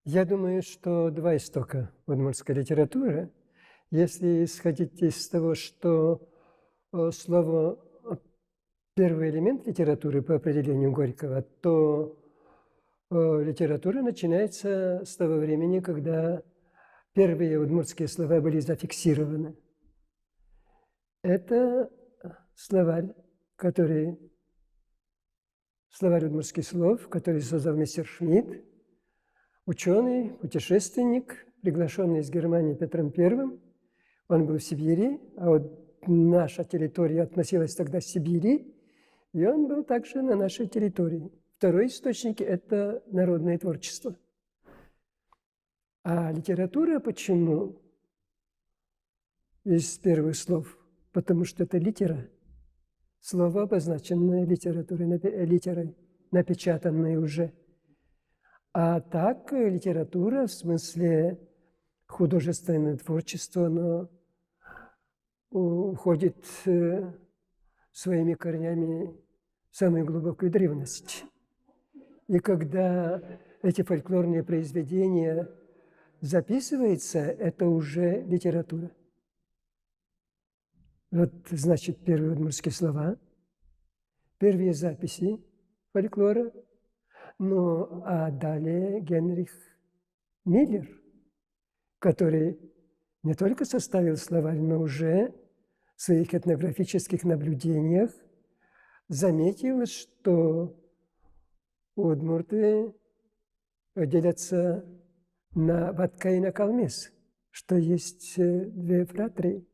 Я думаю, что два истока удмуртской литературы. Если исходить из того, что слово первый элемент литературы по определению Горького, то литература начинается с того времени, когда первые удмуртские слова были зафиксированы. Это словарь, словарь удмуртских слов, который создал мистер Шмидт, ученый, путешественник, приглашенный из Германии Петром I. Он был в Сибири, а вот наша территория относилась тогда к Сибири, и он был также на нашей территории. Второй источник – это народное творчество. А литература почему из первых слов? Потому что это литера. Слово, обозначенное литерой, напечатанное уже. А так литература в смысле художественное творчество, оно уходит своими корнями в самую глубокую древность. И когда эти фольклорные произведения записываются, это уже литература. Вот, значит, первые удмуртские слова, первые записи фольклора. Ну, а далее Генрих Миллер, который не только составил словарь, но уже в своих этнографических наблюдениях заметил, что удмурты делятся на ватка и на калмес, что есть две фратрии.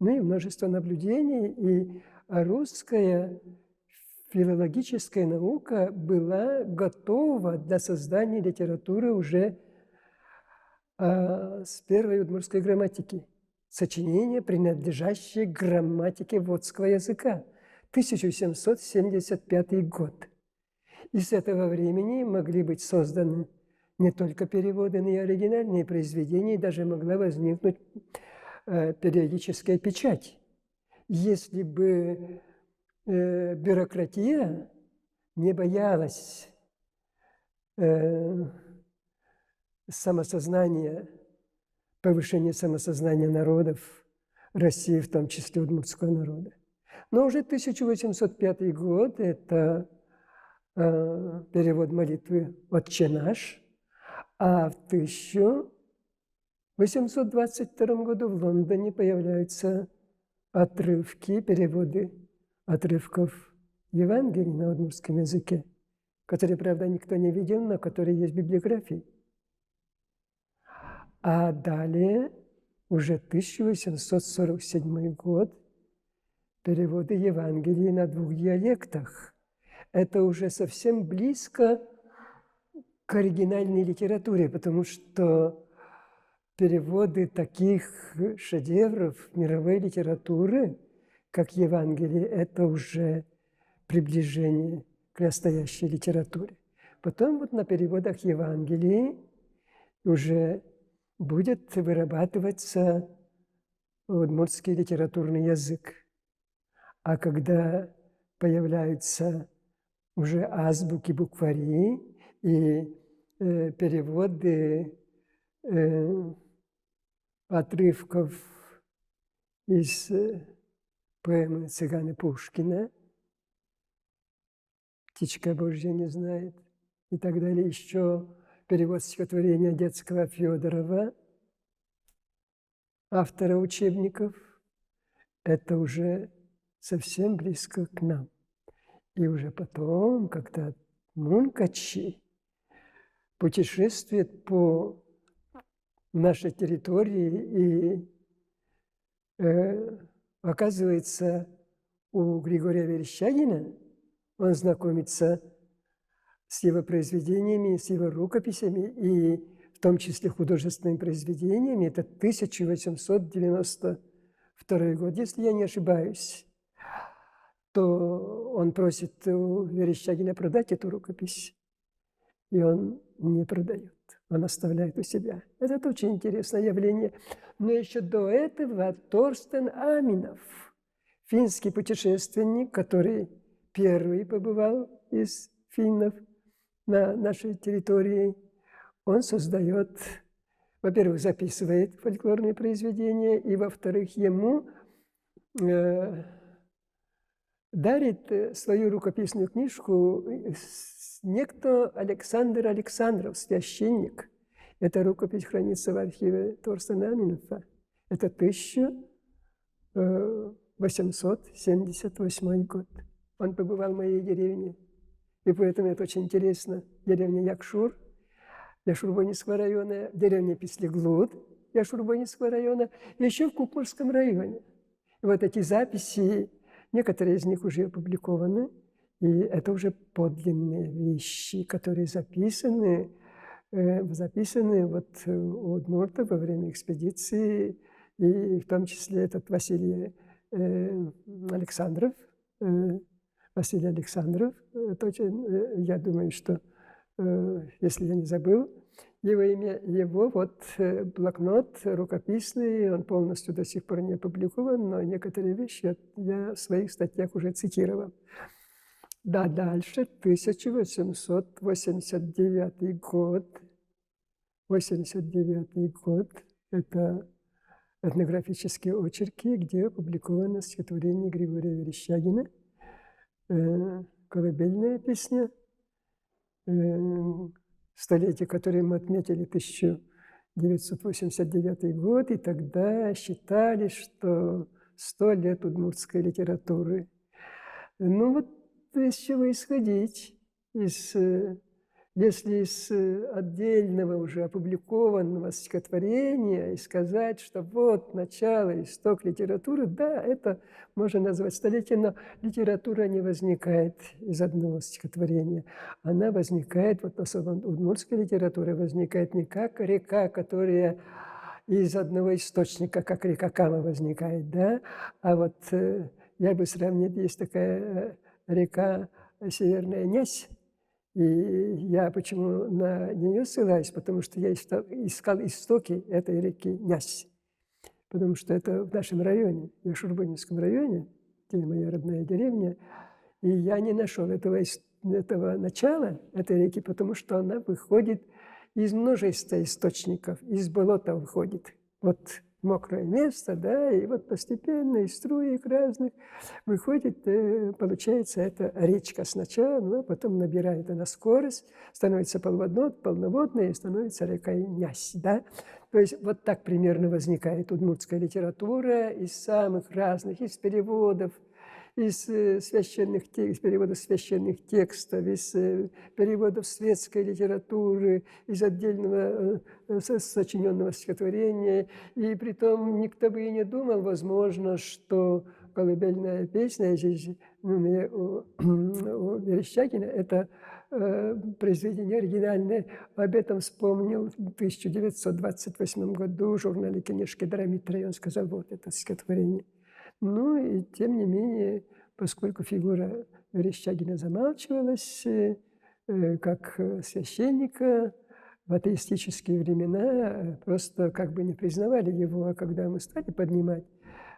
Ну и множество наблюдений, и русская филологическая наука была готова для создания литературы уже с первой удмуртской грамматики. Сочинение, принадлежащее грамматике водского языка. 1775 год. И с этого времени могли быть созданы не только переводы, но и оригинальные произведения, и даже могла возникнуть периодическая печать. Если бы бюрократия не боялась самосознания, повышения самосознания народов России, в том числе удмуртского народа. Но уже 1805 год – это перевод молитвы «Отче наш», а в 1822 году в Лондоне появляются отрывки, переводы отрывков Евангелий на удмуртском языке, которые, правда, никто не видел, но которые есть в библиографии. А далее, уже 1847 год, переводы Евангелий на двух диалектах. Это уже совсем близко к оригинальной литературе, потому что переводы таких шедевров мировой литературы, как Евангелие, это уже приближение к настоящей литературе. Потом вот на переводах Евангелий уже будет вырабатываться удмуртский литературный язык. А когда появляются уже азбуки, буквари и переводы отрывков из поэмы Цыгана Пушкина «Птичка Божья не знает» и так далее. Еще перевод стихотворения Детского Федорова, автора учебников. Это уже совсем близко к нам. И уже потом, когда Мункачи путешествует по нашей территории и оказывается у Григория Верещагина, он знакомится с его произведениями, с его рукописями, и в том числе художественными произведениями. Это 1892 год, если я не ошибаюсь. То он просит у Верещагина продать эту рукопись, и он не продает, он оставляет у себя. Это очень интересное явление. Но еще до этого Торстен Аминов, финский путешественник, который первый побывал из финнов на нашей территории, он создает, во-первых, записывает фольклорные произведения, и, во-вторых, ему дарит свою рукописную книжку некто Александр Александров, священник. Эта рукопись хранится в архиве Торстена Аминова. Это 1878 год. Он побывал в моей деревне, и поэтому это очень интересно. Деревня Якшур, Яшурбонинского района, деревня Пислеглуд, Яшурбонинского района, и еще в Кукмурском районе. И вот эти записи, некоторые из них уже опубликованы, и это уже подлинные вещи, которые записаны вот у удмуртов во время экспедиции, и в том числе этот Василий Александров. Василий Александров, точно, я думаю, что, если я не забыл, его имя, его вот блокнот рукописный, он полностью до сих пор не опубликован, но некоторые вещи я в своих статьях уже цитировал. Да, дальше, 1889 год. 89 год – это этнографические очерки, где опубликовано стихотворение Григория Верещагина, колыбельная песня, столетие, которое мы отметили, 1989 год, и тогда считали, что 100 лет удмуртской литературы. Ну вот из чего исходить? Если из отдельного уже опубликованного стихотворения и сказать, что вот начало, исток литературы, да, это можно назвать столетием, но литература не возникает из одного стихотворения. Она возникает, вот особенно удмуртская литература возникает не как река, которая из одного источника, как река Кама возникает, да, а вот я бы сравнил, есть такая река Северная Нязь. И я почему на нее ссылаюсь? Потому что я искал истоки этой реки Нязь. Потому что это в нашем районе, в Яшурбонинском районе, где моя родная деревня. И я не нашел этого начала этой реки, потому что она выходит из множества источников, из болота выходит. Вот мокрое место, да, и вот постепенно из струек разных выходит, получается, эта речка сначала, ну, а потом набирает она скорость, становится полноводной и становится рекой Нязь, да. То есть вот так примерно возникает удмуртская литература из самых разных, из переводов, из переводов священных текстов, из переводов светской литературы, из отдельного сочиненного стихотворения. И притом никто бы и не думал, возможно, что колыбельная песня здесь у Верещагина – это произведение оригинальное. Об этом вспомнил в 1928 году в журнале «Книжки Драмитра», и он сказал, вот это стихотворение. Ну и тем не менее, поскольку фигура Верещагина замалчивалась, как священника, в атеистические времена просто как бы не признавали его, а когда мы стали поднимать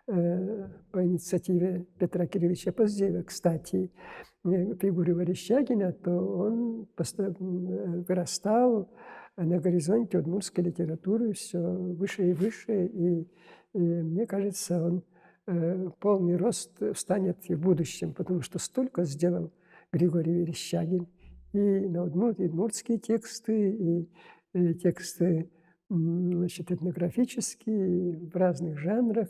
по инициативе Петра Кирилловича Поздеева, кстати, фигуру Верещагина, то он вырастал на горизонте удмуртской литературы все выше и выше, и мне кажется, он полный рост встанет и в будущем, потому что столько сделал Григорий Верещагин. И на удмуртские тексты, и тексты, значит, этнографические, в разных жанрах.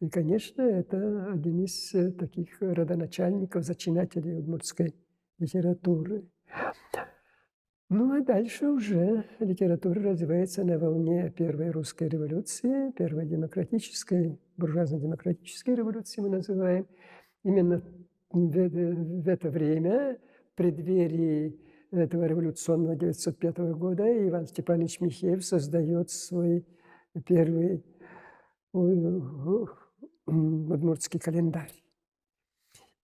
И, конечно, это один из таких родоначальников, зачинателей удмуртской литературы. Ну, а дальше уже литература развивается на волне Первой русской революции, Первой демократической, буржуазно-демократической революции мы называем. Именно в это время, в преддверии этого революционного 1905 года, Иван Степанович Михеев создает свой первый удмуртский календарь.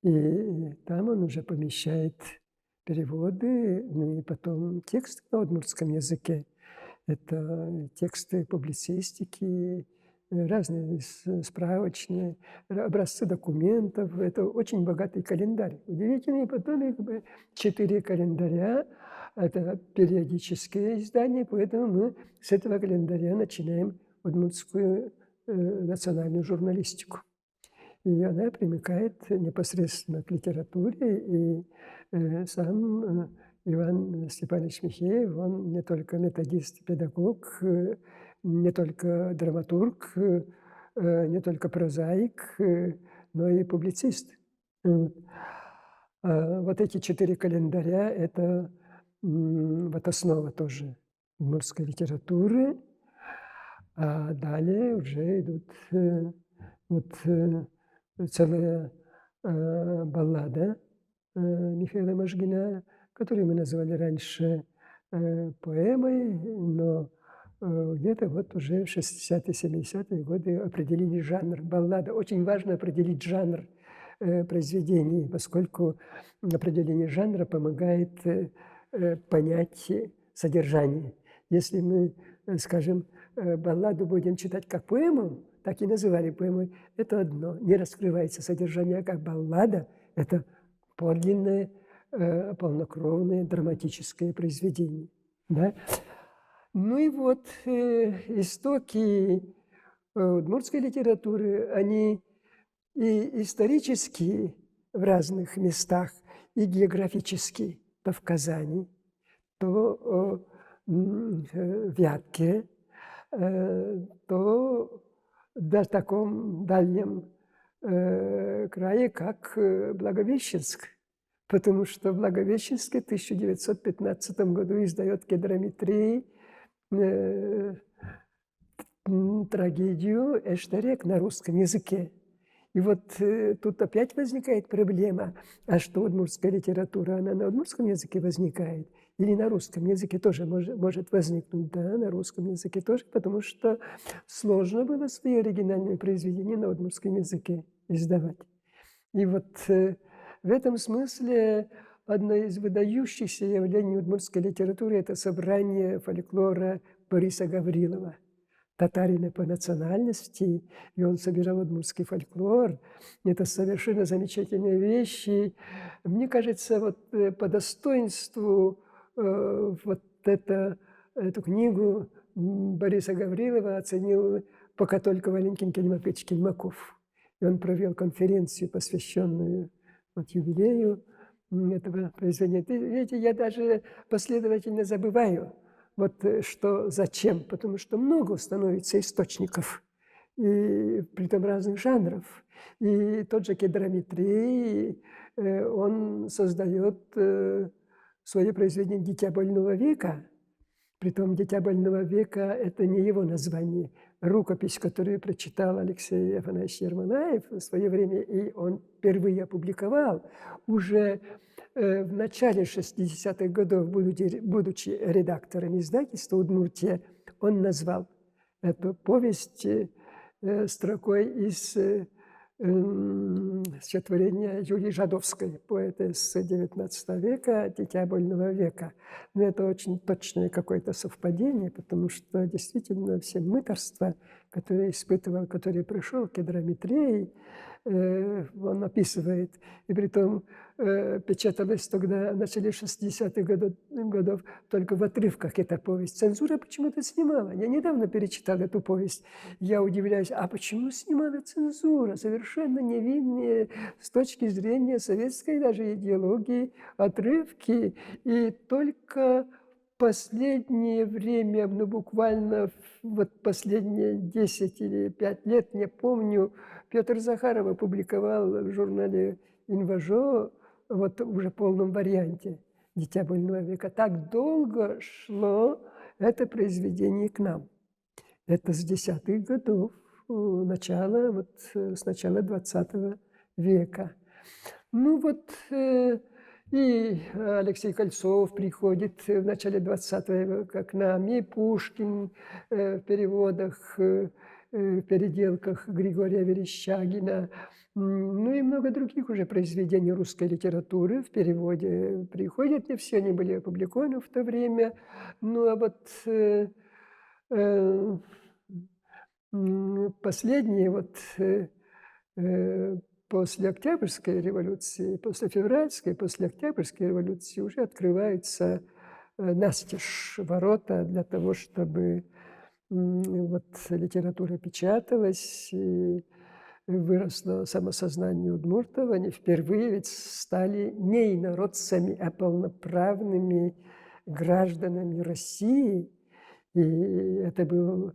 И там он уже помещает переводы, ну и потом тексты на удмуртском языке. Это тексты публицистики, разные справочные, образцы документов. Это очень богатый календарь. Удивительный, потом 4 календаря, Это периодическое издание, поэтому мы с этого календаря начинаем удмуртскую национальную журналистику. И она примыкает непосредственно к литературе, и сам Иван Степанович Михеев, он не только методист, педагог, не только драматург, не только прозаик, но и публицист. Вот. Вот эти 4 календаря – это вот основа тоже удмуртской литературы, а далее уже идут целая баллада Михаила Можгина, которую мы называли раньше поэмой, но где-то вот уже в 60-е, 70-е годы определили жанр. Баллада. Очень важно определить жанр произведений, поскольку определение жанра помогает понять содержание. Если мы, скажем, балладу будем читать как поэму, так и называли поэмой, это одно. Не раскрывается содержание, как баллада – это подлинное, полнокровное драматическое произведение. Да? Ну и вот истоки удмуртской литературы, они и исторические в разных местах, и географические, то в Казани, то в Вятке, то в таком дальнем крае, как Благовещенск. Потому что в Благовещенске в 1915 году издает Кедрамитрий трагедию «Эштерек» на русском языке. И вот тут опять возникает проблема, а что удмуртская литература, она на удмуртском языке возникает или на русском языке тоже может возникнуть? Да, на русском языке тоже, потому что сложно было свои оригинальные произведения на удмуртском языке издавать. И вот в этом смысле одно из выдающихся явлений удмуртской литературы – это собрание фольклора Бориса Гаврилова, татарина по национальности, и он собирал удмуртский фольклор. Это совершенно замечательные вещи. Мне кажется, вот по достоинству вот эту книгу Бориса Гаврилова оценил пока только Валентин Кельмакович Кельмаков. И он провел конференцию, посвященную вот юбилею этого произведения. Видите, я даже последовательно забываю, вот что, зачем, потому что много становится источников, и притом разных жанров. И тот же Кедрамитрий, он создает свое произведение «Дитя больного века». Притом «Дитя больного века» – это не его название. Рукопись, которую прочитал Алексей Афанасьевич Ермолаев в свое время, и он впервые опубликовал, уже в начале 60-х годов, будучи редактором издательства «Удмуртия», он назвал эту повесть строкой из стихотворения Юлии Жадовской, поэтессы XIX века, «Дитя больного века». Но это очень точное какое-то совпадение, потому что действительно все мытарства, которые испытывал, которые прошел Кедрамитрий, он описывает, и притом печаталась тогда в начале 60-х годов только в отрывках эта повесть. Цензура почему-то снимала. Я недавно перечитал эту повесть. Я удивляюсь, а почему снимала цензура? Совершенно невинные с точки зрения советской даже идеологии отрывки. И только последнее время, ну буквально вот последние 10 или 5 лет, не помню, Петр Захаров опубликовал в журнале «Инважо» вот уже в полном варианте «Дитя больного века». Так долго шло это произведение к нам. Это с 10-х годов, начала, вот с начала 20 века. Ну вот и Алексей Кольцов приходит в начале 20 века к нам, и Пушкин в переводах, в переделках Григория Верещагина, ну и много других уже произведений русской литературы в переводе приходят. Не все они были опубликованы в то время. Ну а вот последние вот после Октябрьской революции, после Февральской, после Октябрьской революции уже открываются настежь ворота для того, чтобы вот литература печаталась, и выросло самосознание удмуртов. Они впервые ведь стали не инородцами, а полноправными гражданами России. И это был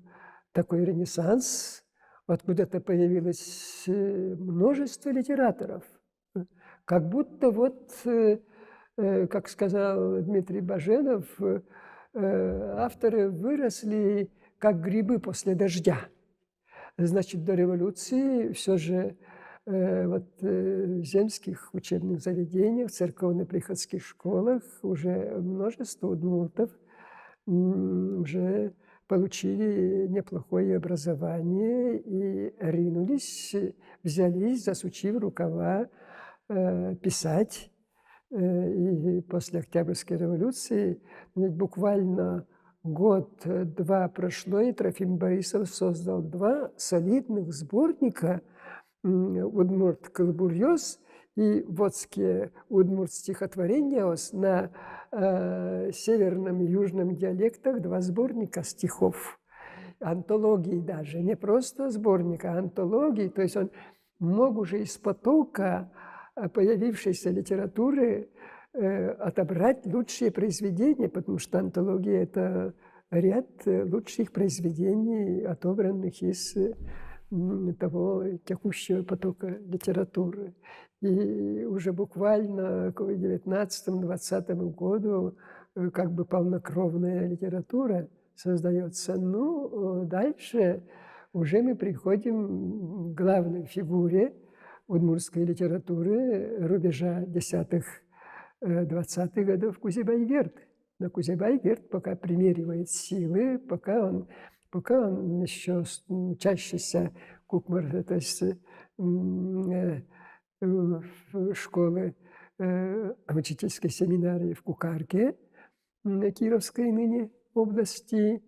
такой ренессанс. Откуда-то появилось множество литераторов. Как будто вот, как сказал Дмитрий Баженов, авторы выросли как грибы после дождя. Значит, до революции все же в земских учебных заведениях, в церковно-приходских школах уже множество удмуртов уже получили неплохое образование и ринулись, взялись, засучив рукава, писать. И после Октябрьской революции ведь буквально год-два прошло, и Трофим Борисов создал 2 солидных сборника «Удмурт Кылбурьёс» и «Водские удмурт стихотворения» на северном и южном диалектах, 2 сборника стихов, антологии даже, не просто сборника, а антологии. То есть он мог уже из потока появившейся литературы отобрать лучшие произведения, потому что антология – это ряд лучших произведений, отобранных из того текущего потока литературы. И уже буквально к 19-20 году как бы полнокровная литература создается. Ну, дальше уже мы приходим к главной фигуре удмуртской литературы рубежа 10-20-х годов Кузибайгерд. Но Кузибайгерд пока примеривает силы, пока он еще учащийся кукмар, то есть школы учительской семинарии в Кукарке, Кировской ныне области,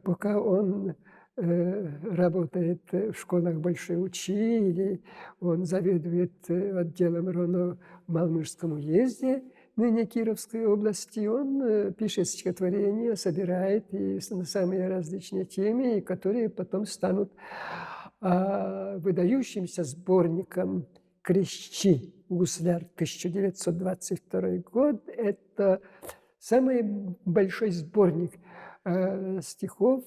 пока он работает в школах Большой Учи, или он заведует отделом РОНО в Малмыжском уезде, ныне Кировской области. Он пишет стихотворения, собирает и на самые различные темы, которые потом станут выдающимся сборником «Крещи», «Гусляр», 1922 год. Это самый большой сборник стихов,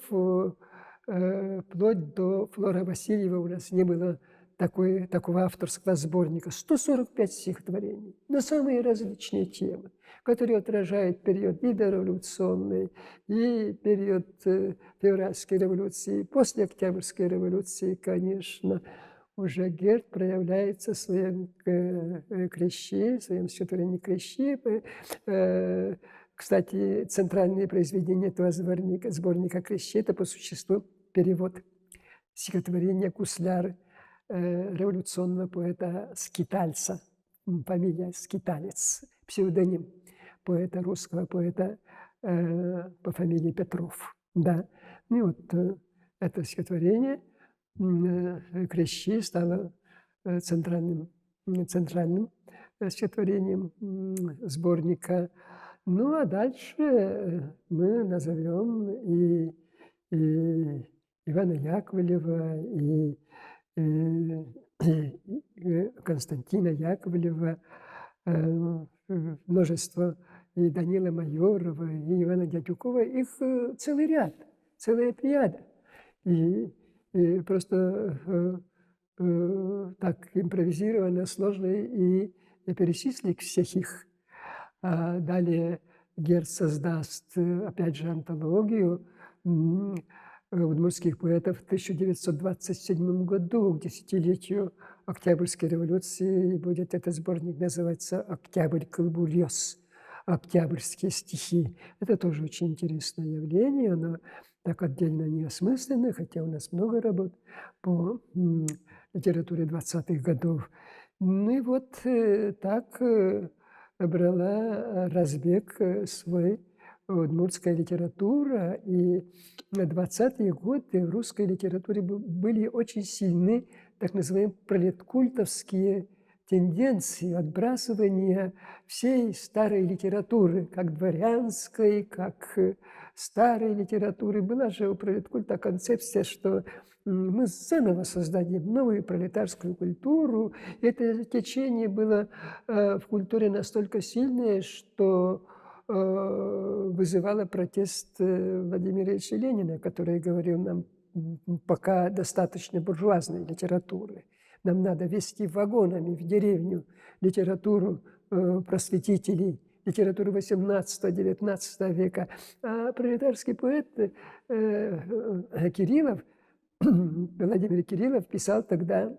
вплоть до Флора Васильева у нас не было такого авторского сборника. 145 стихотворений на самые различные темы, которые отражают период и дореволюционный, и период февральской революции. После Октябрьской революции, конечно, уже Герд проявляется в своем «Крещи», в своем стихотворении «Крещи». Кстати, центральное произведение этого сборника «Крещи» – это по существу перевод стихотворения «Гусляр» революционного поэта Скитальца, фамилия Скиталец, псевдоним поэта, русского поэта по фамилии Петров. Да. И вот это стихотворение «Крещи» стало центральным стихотворением сборника. Ну, а дальше мы назовем и Ивана Яковлева, и Константина Яковлева, множество, и Данила Майорова, и Ивана Дядюкова. Их целый ряд, целая плеяда. И просто так импровизированно, сложно и перечислить всех их. А далее Герд создаст, опять же, антологию удмуртских поэтов в 1927 году, к десятилетию Октябрьской революции, и будет этот сборник называться «Октябрь Кылбурьёс», «Октябрьские стихи». Это тоже очень интересное явление, оно так отдельно не осмысленно, хотя у нас много работ по литературе 20-х годов. Ну и вот так брала разбег свой удмуртская литература, и на 20-е годы в русской литературе были очень сильны так называемые пролеткультовские тенденцию отбрасывания всей старой литературы, как дворянской, как старой литературы. Была же у пролеткульта концепция, что мы заново создадим новую пролетарскую культуру. Это течение было в культуре настолько сильное, что вызывало протест Владимира Ильича Ленина, который говорил нам, пока достаточно буржуазной литературы. Нам надо везти вагонами в деревню литературу просветителей, литературу XVIII-XIX века. А пролетарский поэт Кириллов, Владимир Кириллов писал тогда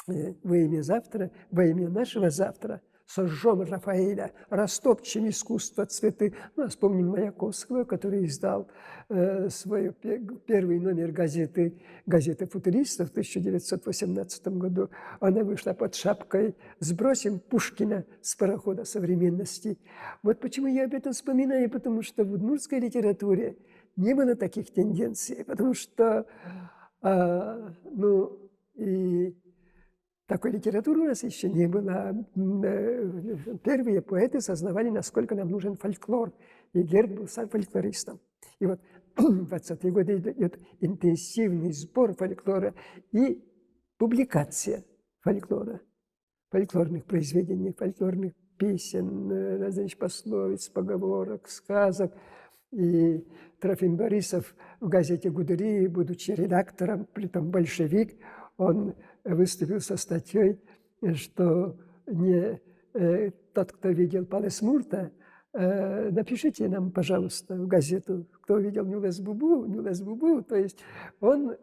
«Во имя завтра, во имя нашего завтра сожжем Рафаэля, растопчем искусство, цветы». Ну, а вспомним Маяковского, который издал свой первый номер газеты «Футуристов» в 1918 году. Она вышла под шапкой «Сбросим Пушкина с парохода современности». Вот почему я об этом вспоминаю, потому что в удмуртской литературе не было таких тенденций, потому что, и такой литературы у нас еще не было. Первые поэты сознавали, насколько нам нужен фольклор. И Герд был сам фольклористом. И вот в 20-е годы идет интенсивный сбор фольклора и публикация фольклора, фольклорных произведений, фольклорных песен, различных пословиц, поговорок, сказок. И Трофим Борисов в газете «Гудыри», будучи редактором, притом большевик, он выступил со статьей, что не тот, кто видел Палес Мурта, напишите нам, пожалуйста, в газету, кто видел Нюлес Бубу, то есть он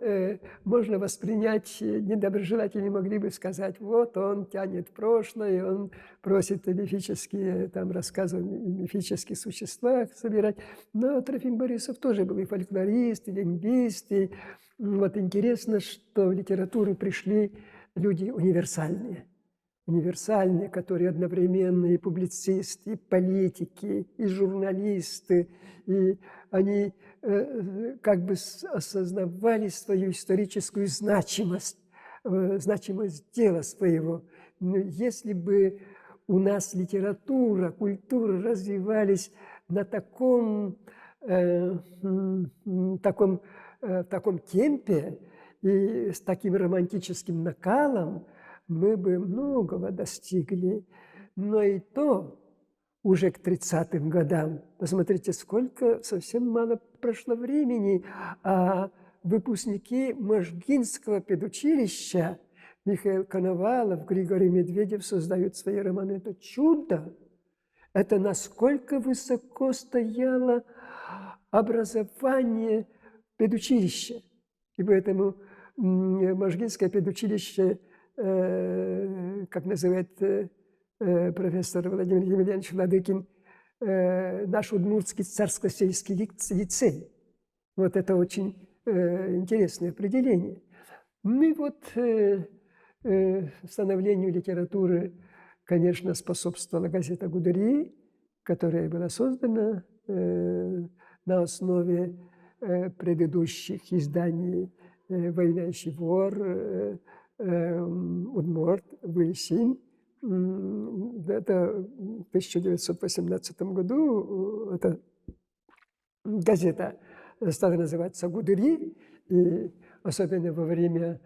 можно воспринять, недоброжелатели могли бы сказать, вот он тянет прошлое, он просит мифические там рассказы о мифических существах собирать, но Трофим Борисов тоже был и фольклорист, и лингвист, и вот интересно, что в литературу пришли люди универсальные, которые одновременно и публицисты, и политики, и журналисты, и они как бы осознавали свою историческую значимость, значимость дела своего. Но если бы у нас литература, культура развивались на таком темпе и с таким романтическим накалом, мы бы многого достигли. Но и то уже к 30-м годам, посмотрите, сколько, совсем мало прошло времени, а выпускники Можгинского педучилища Михаил Коновалов, Григорий Медведев создают свои романы. Это чудо! Это насколько высоко стояло образование педучилища. И поэтому Можгинское педучилище, как называет профессор Владимир Емельянович Владыкин, наш удмуртский царско-сельский лицей. Вот это очень интересное определение. Ну и вот становлению литературы, конечно, способствовала газета «Гудыри», которая была создана на основе предыдущих изданий «Войнающий вор», «Удмурт», «Выльсин». Это в 1918 году эта газета стала называться «Гудыри», и особенно во время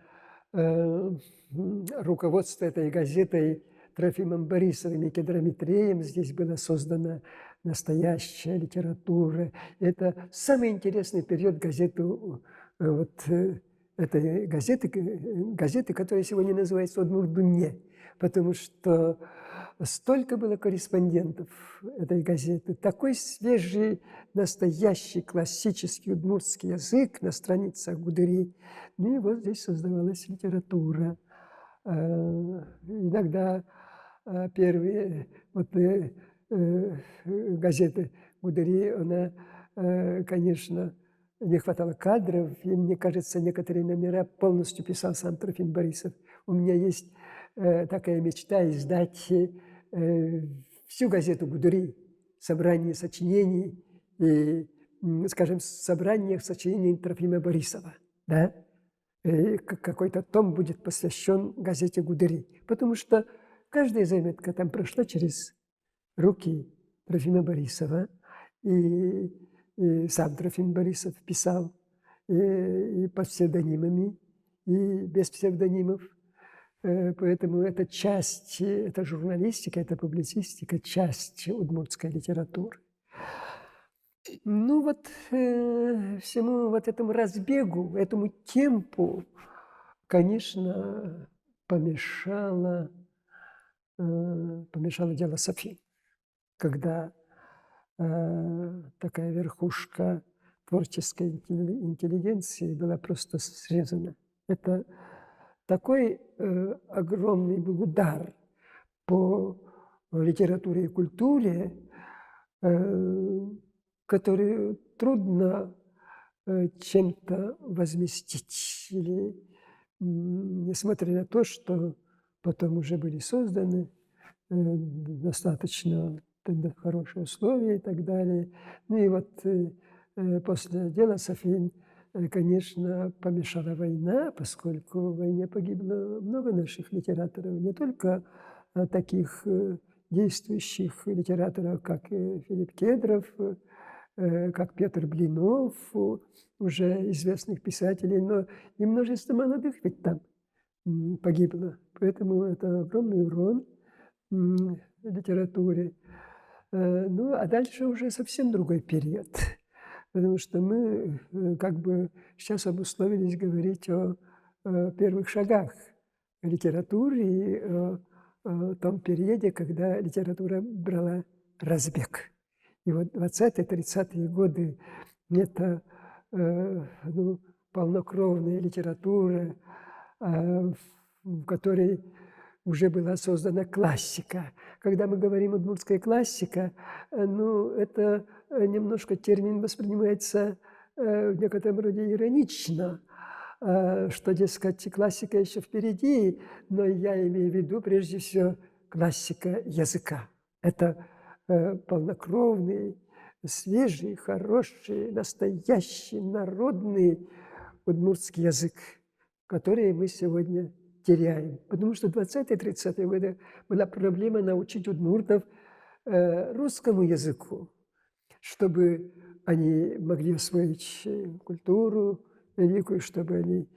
руководства этой газетой Трофимом Борисовым и Кедромитреем здесь была создана настоящая литература. Это самый интересный период этой газеты, которая сегодня называется «Удмурт-Дунье», потому что столько было корреспондентов этой газеты, такой свежий, настоящий, классический удмуртский язык на страницах Гудыри. Ну и вот здесь создавалась литература. Иногда первые газеты Гудыри, она, конечно, не хватало кадров, и, мне кажется, некоторые номера полностью писал сам Трофим Борисов. У меня есть такая мечта издать всю газету «Гудыри», собрание сочинений, и, скажем, собрание сочинений Трофима Борисова. Да? Какой-то том будет посвящен газете «Гудыри». Потому что Каждая заметка там прошла через руки Трофима Борисова, и, и сам Трофим Борисов писал и под псевдонимами, и без псевдонимов. Поэтому это часть, это журналистика, это публицистика, часть удмуртской литературы. Ну вот всему вот этому разбегу, этому темпу, конечно, помешало дело Софи, когда такая верхушка творческой интеллигенции была просто срезана. Это такой огромный был удар по литературе и культуре, который трудно чем-то возместить. Или, несмотря на то, что потом уже были созданы достаточно хорошие условия и так далее. Ну и вот после дела Софин, конечно, помешала война, поскольку в войне погибло много наших литераторов, не только таких действующих литераторов, как Филипп Кедров, как Петр Блинов, уже известных писателей, но и множество молодых ведь там погибло. Поэтому это огромный урон литературе. Ну, а дальше уже совсем другой период, потому что мы как бы сейчас обусловились говорить о первых шагах литературы и о том периоде, когда литература брала разбег. И вот 20-30-е годы – это полнокровная литература, в которой уже была создана классика. Когда мы говорим удмуртская классика, ну, это немножко термин воспринимается в некотором роде иронично, что, дескать, классика еще впереди, но я имею в виду прежде всего классика языка. Это полнокровный, свежий, хороший, настоящий, народный удмуртский язык, который мы сегодня теряем. Потому что в 20-30-е годы была проблема научить удмуртов русскому языку, чтобы они могли освоить культуру великую, чтобы они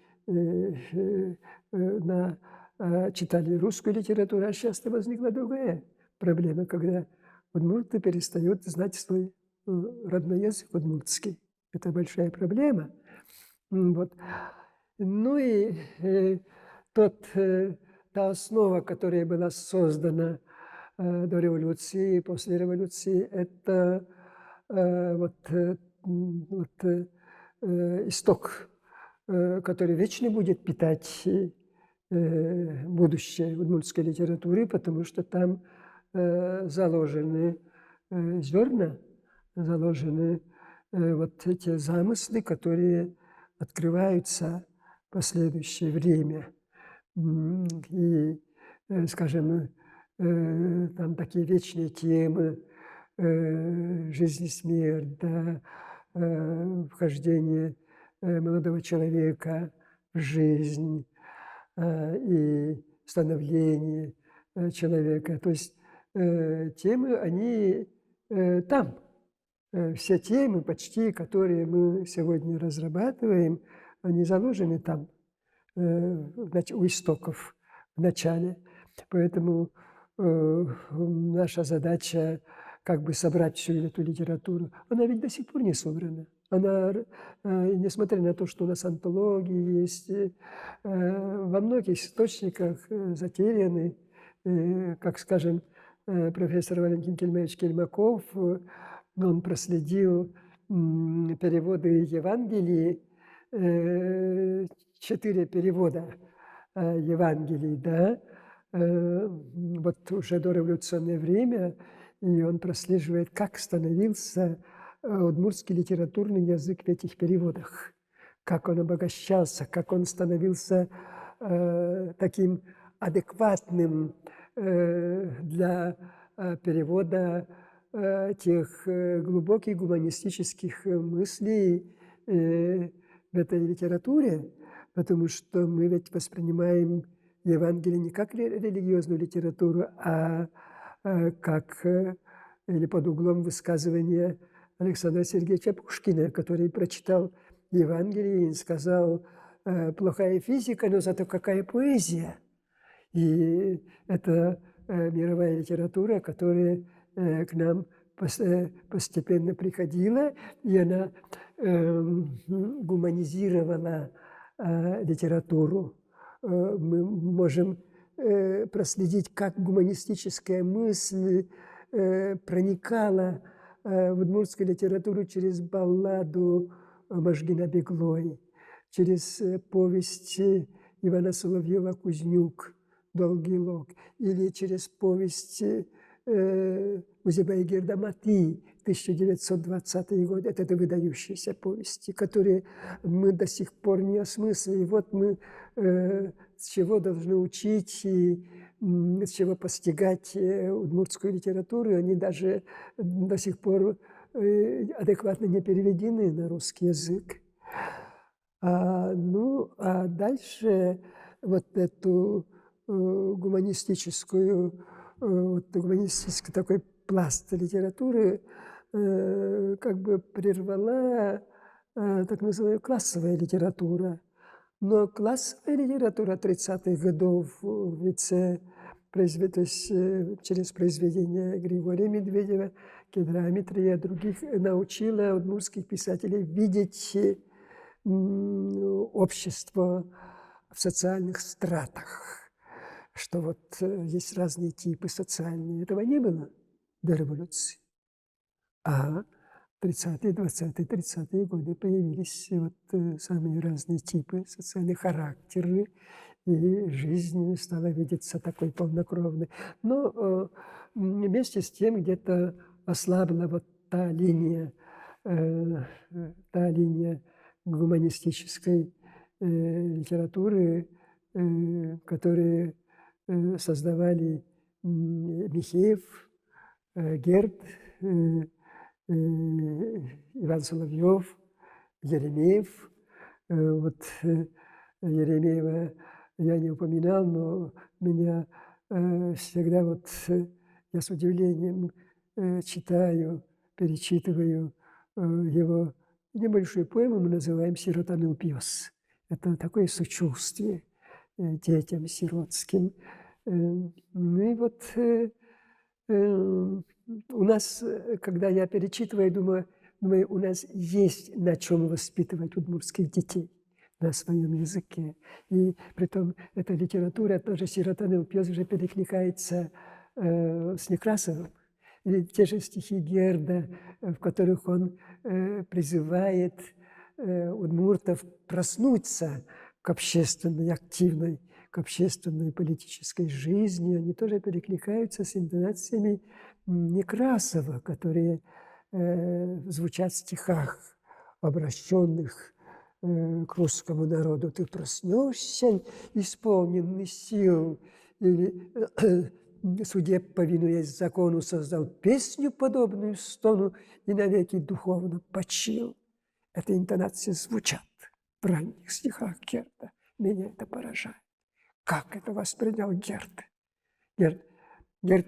читали русскую литературу. А сейчас возникла другая проблема, когда удмурты перестают знать свой родной язык удмуртский. Это большая проблема. Вот. Ну и та основа, которая была создана до революции и после революции, это исток, который вечно будет питать будущее удмуртской литературы, потому что там заложены зерна, заложены вот эти замыслы, которые открываются в последующее время. И, скажем, там такие вечные темы, жизнь и смерть, да, вхождение молодого человека в жизнь и становление человека. То есть темы, они там. Все темы почти, которые мы сегодня разрабатываем, они заложены там, у истоков, в начале. Поэтому наша задача как бы собрать всю эту литературу. Она ведь до сих пор не собрана. Она, несмотря на то, что у нас антологии есть, во многих источниках затеряны, как, скажем, профессор Валентин Кельмович Кельмаков, он проследил переводы Евангелий, 4 перевода Евангелий, да, вот уже до революционное время, и он прослеживает, как становился удмуртский литературный язык в этих переводах, как он обогащался, как он становился таким адекватным для перевода тех глубоких гуманистических мыслей в этой литературе, потому что мы ведь воспринимаем Евангелие не как религиозную литературу, а как или под углом высказывания Александра Сергеевича Пушкина, который прочитал Евангелие и сказал: «Плохая физика, но зато какая поэзия». И это мировая литература, которая к нам постепенно приходила, и она гуманизировала литературу. Мы можем проследить, как гуманистическая мысль проникала в удмуртскую литературу через балладу Можгина Беглой, через повесть Ивана Соловьева «Кузнюк», «Долгий лог», или через повесть Узебайгерда Мати, 1920 год. Это выдающиеся повести, которые мы до сих пор не осмыслили. Вот мы с чего должны учить и с чего постигать удмуртскую литературу. Они даже до сих пор адекватно не переведены на русский язык. А дальше вот эту гуманистический такой пласт литературы как бы прервала так называемая классовая литература. Но классовая литература 30-х годов в лице, то есть через произведения Григория Медведева, Кедрамитра и других научила удмуртских писателей видеть общество в социальных стратах, что вот есть разные типы социальные. Этого не было до революции. А 30-е, 20-е, 30-е годы появились вот самые разные типы, социальные характеры, и жизнь стала видеться такой полнокровной. Но вместе с тем где-то ослабла вот та линия гуманистической литературы, которые создавали Михеев, Герд, Иван Соловьев, Еремеев. Вот Еремеева я не упоминал, но меня всегда вот я с удивлением читаю, перечитываю его небольшую поэму, мы называем «Сиротаный пес». Это такое сочувствие детям сиротским. Ну и вот у нас, когда я перечитываю, думаю, у нас есть на чем воспитывать удмуртских детей на своем языке. И притом эта литература, тоже «Сиротаный пес» уже перекликается с Некрасовым. Или те же стихи Герда, в которых он призывает удмуртов проснуться к общественной, активной, к общественной политической жизни. Они тоже перекликаются с интонациями Некрасова, которые звучат в стихах, обращенных к русскому народу. «Ты проснешься, исполненный сил», или «Судеб, повинуясь закону, создал песню, подобную стону, и навеки духовно почил». Эти интонации звучат в ранних стихах Герда. Меня это поражает. Как это воспринял Герд? Герд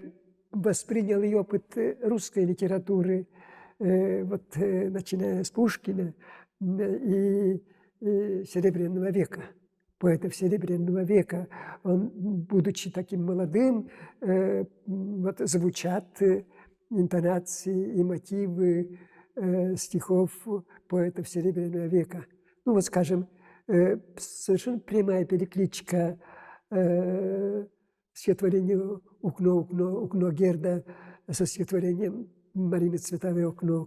воспринял и опыт русской литературы, вот, начиная с Пушкина и Серебряного века. Поэтов Серебряного века, он, будучи таким молодым, вот звучат интонации и мотивы стихов поэтов Серебряного века. Ну вот, скажем, совершенно прямая перекличка стихотворения «Укно Герда» со стихотворением Марины Цветаевой «Окно».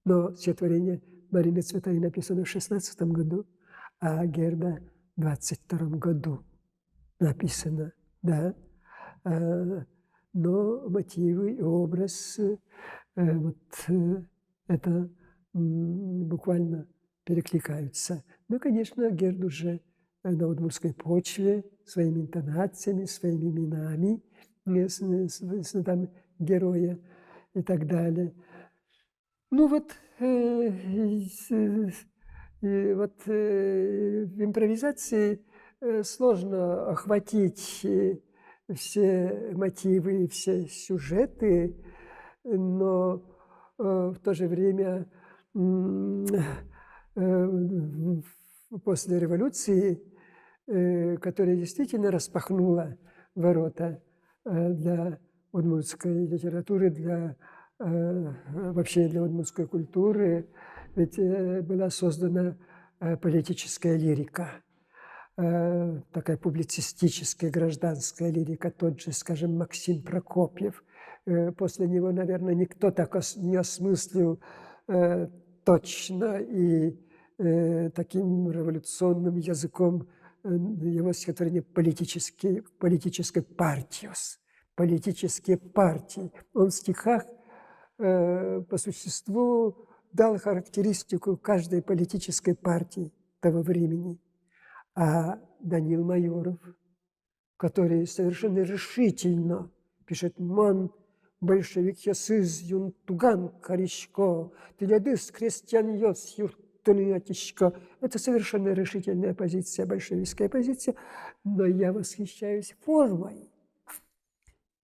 Но стихотворение Марины Цветаевой написано в 16 году, а Герда в 22 году написано, да. Но мотивы и образ вот это буквально перекликаются. Ну, конечно, Герд уже на удмуртской почве своими интонациями, своими именами, там, героя и так далее. Ну вот, в импровизации сложно охватить все мотивы, все сюжеты, но в то же время после революции, которая действительно распахнула ворота для удмуртской литературы, вообще для удмуртской культуры, ведь была создана политическая лирика, такая публицистическая гражданская лирика, тот же, скажем, Максим Прокопьев. После него, наверное, никто так не осмыслил точно и таким революционным языком его стихотворение «Политической партиос», политические партии. Он в стихах по существу дал характеристику каждой политической партии того времени. А Даниил Майоров, который совершенно решительно пишет «Ман большевик ясыз юнтуган коричко, телядыс крестьян йос юртунятичко». Это совершенно решительная позиция, большевистская позиция, но я восхищаюсь формой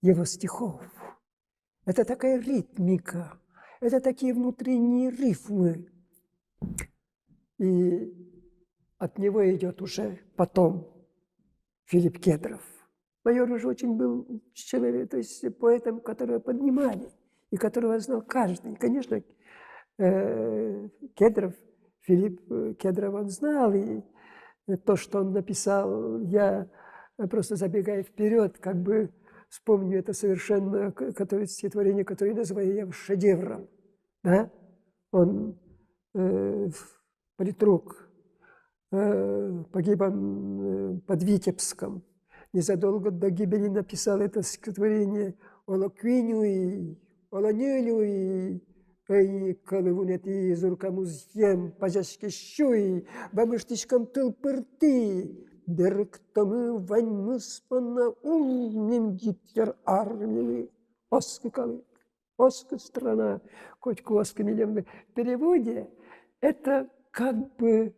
его стихов. Это такая ритмика, это такие внутренние рифмы. И от него идет уже потом Филипп Кедров. Майор уже очень был человек, то есть поэтом, которого поднимали, и которого знал каждый. И, конечно, Кедров, Филипп Кедров он знал, и то, что он написал, я просто забегая вперед, как бы вспомню это совершенно, стихотворение, которое называю я шедевром. Да? Он политрук, погиб он под Витебском. Незадолго до гибели написал это стихотворение «Олоквинюи, олонелюи, эй, калывунети, зуркамузьем, пажашкещуи, бабыштичкам тылпырты, дерктамы ваньмыспана улмин гитлер армии, оскакалы, оска страна, котьку оска милемны». В переводе это как бы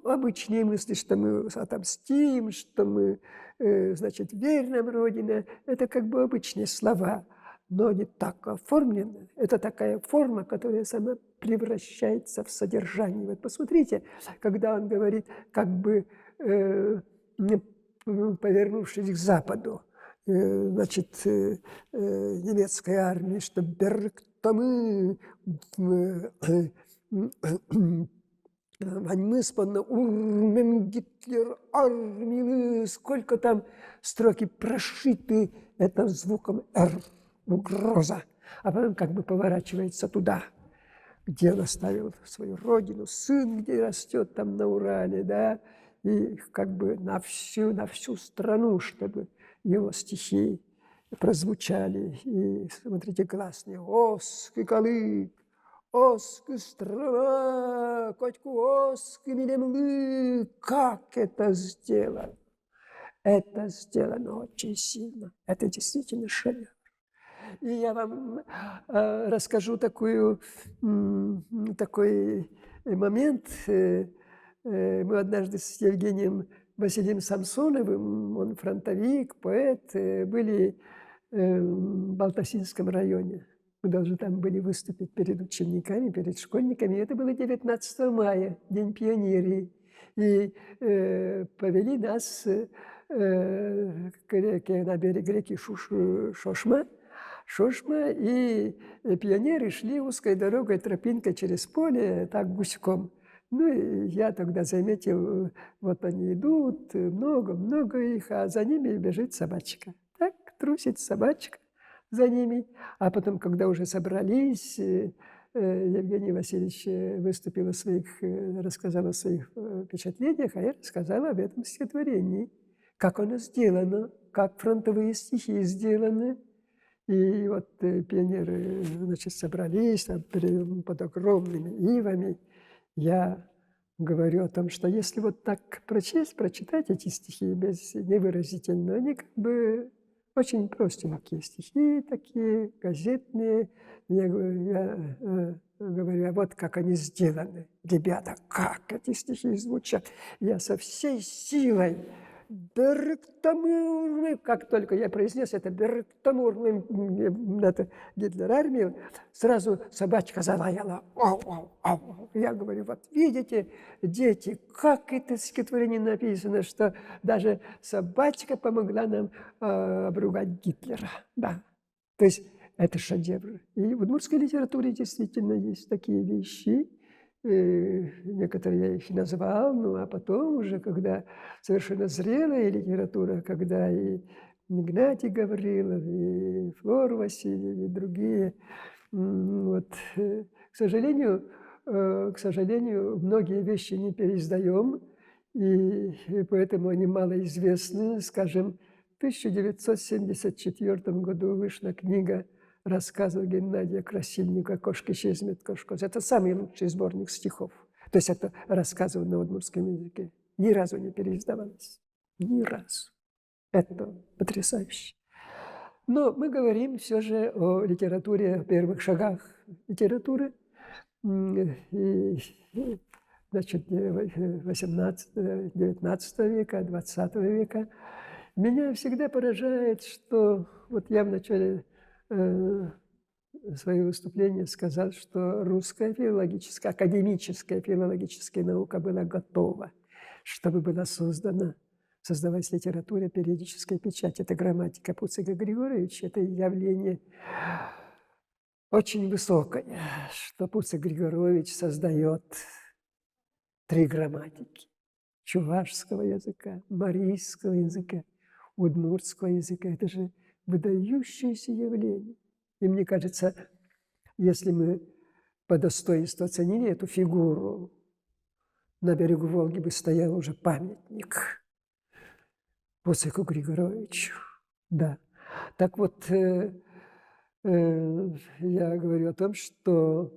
обычные мысли, что мы отомстим, что мы, значит, верь нам, Родина, это как бы обычные слова, но они так оформлены. Это такая форма, которая сама превращается в содержание. Вот посмотрите, когда он говорит, как бы повернувшись к Западу, значит, немецкой армии, что берктамы Ваньмыспанна, урмен Гитлер, армии, сколько там строки прошиты это звуком «Р», угроза. А потом как бы поворачивается туда, где он оставил свою родину, сын, где растет там на Урале, да, и как бы на всю страну, чтобы его стихи прозвучали. И смотрите, классные «Оски калык, оски страна, котьку оски милемлы». Как это сделано? Это сделано очень сильно. Это действительно шедевр. И я вам расскажу такой момент. Мы однажды с Евгением Васильевым Самсоновым, он фронтовик, поэт, были в Балтасинском районе. Мы должны там были выступить перед учениками, перед школьниками. Это было 19 мая, День пионерии. И повели нас к реке, на берег реки Шошма, и пионеры шли узкой дорогой, тропинкой через поле, так гуськом. Ну, и я тогда заметил, вот они идут, много их, а за ними бежит собачка. Так трусит собачка за ними. А потом, когда уже собрались, Евгений Васильевич выступил рассказал о своих впечатлениях, а я рассказала об этом стихотворении. Как оно сделано, как фронтовые стихи сделаны. И вот пионеры, значит, собрались там, под огромными ивами. Я говорю о том, что если вот так прочитать эти стихи невыразительно, они как бы Очень простенькие стихи, такие газетные. Я говорю, а вот как они сделаны. Ребята, как эти стихи звучат. Я со всей силой «Берктамур», как только я произнес это «Берктамур», это Гитлер-армию, сразу собачка залаяла. Ау, ау, ау. Я говорю, вот видите, дети, как это стихотворение написано, что даже собачка помогла нам обругать Гитлера. Да, то есть это шедевр. И в удмуртской литературе действительно есть такие вещи. Некоторые я их назвал, ну а потом уже, когда совершенно зрелая литература, когда и Игнатий Гаврилов, и Флор Васильев, и другие. Вот. К сожалению, многие вещи не переиздаем, и поэтому они малоизвестны. Скажем, в 1974 году вышла книга рассказов Геннадия Красильника «Кошка исчезнет, кошка». Это самый лучший сборник стихов. То есть это рассказы на удмуртском языке. Ни разу не переиздавалось. Ни разу. Это потрясающе. Но мы говорим все же о литературе, о первых шагах литературы. И, значит, 18-19 века, 20 века. Меня всегда поражает, что вот я в начале своего выступления сказал, что русская филологическая, академическая филологическая наука была готова, чтобы была создавалась литература периодической печати. Это грамматика Пуцика Григорьевича, это явление очень высокое, что Пуцик Григорович создает 3 грамматики: чувашского языка, марийского языка, удмуртского языка. Это же выдающееся явление. И мне кажется, если мы по достоинству оценили эту фигуру, на берегу Волги бы стоял уже памятник Пуцику Григоровичу. Да. Так вот, я говорю о том, что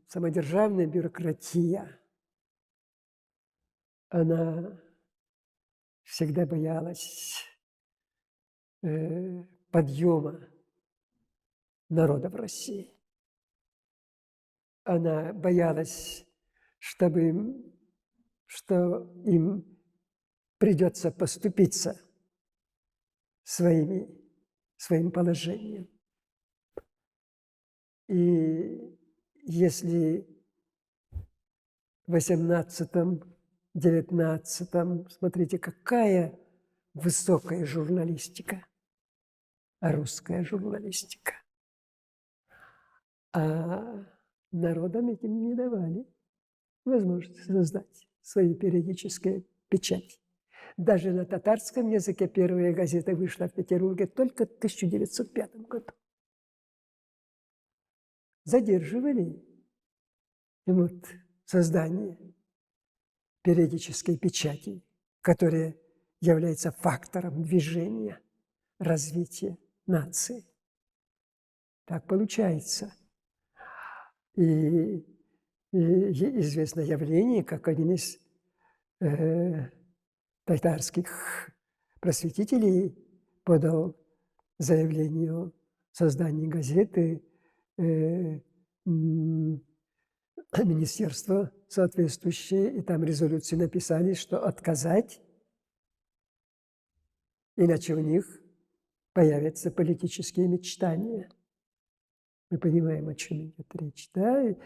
самодержавная бюрократия, она всегда боялась подъема народа в России. Она боялась, что им придется поступиться своим положением. И если в 18-19, смотрите, какая высокая журналистика, русская журналистика. А народам этим не давали возможность создать свою периодическую печать. Даже на татарском языке первая газета вышла в Петербурге только в 1905 году. Задерживали вот создание периодической печати, которая является фактором движения, развития нации. Так получается. И известно явление, как один из татарских просветителей подал заявление о создании газеты, министерство соответствующее, и там резолюции написали, что отказать, иначе у них появятся политические мечтания. Мы понимаем, о чем идет речь. Да? И,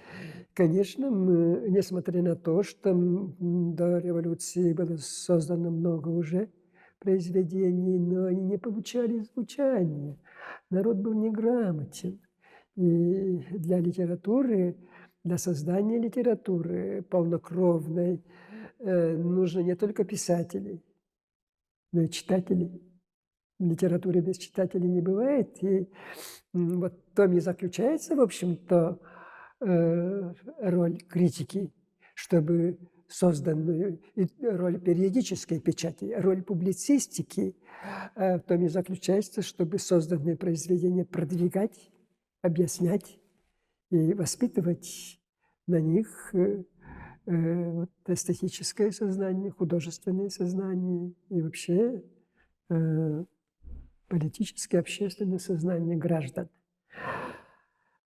конечно, мы, несмотря на то, что до революции было создано много уже произведений, но они не получали звучания. Народ был неграмотен. И для литературы, для создания литературы полнокровной нужно не только писателей, но и читателей. В литературе без читателей не бывает. И вот в том и заключается, в общем-то, роль критики, чтобы созданную, и роль периодической печати, роль публицистики в том и заключается, чтобы созданные произведения продвигать, объяснять и воспитывать на них вот эстетическое сознание, художественное сознание и вообще политическое, общественное сознание граждан.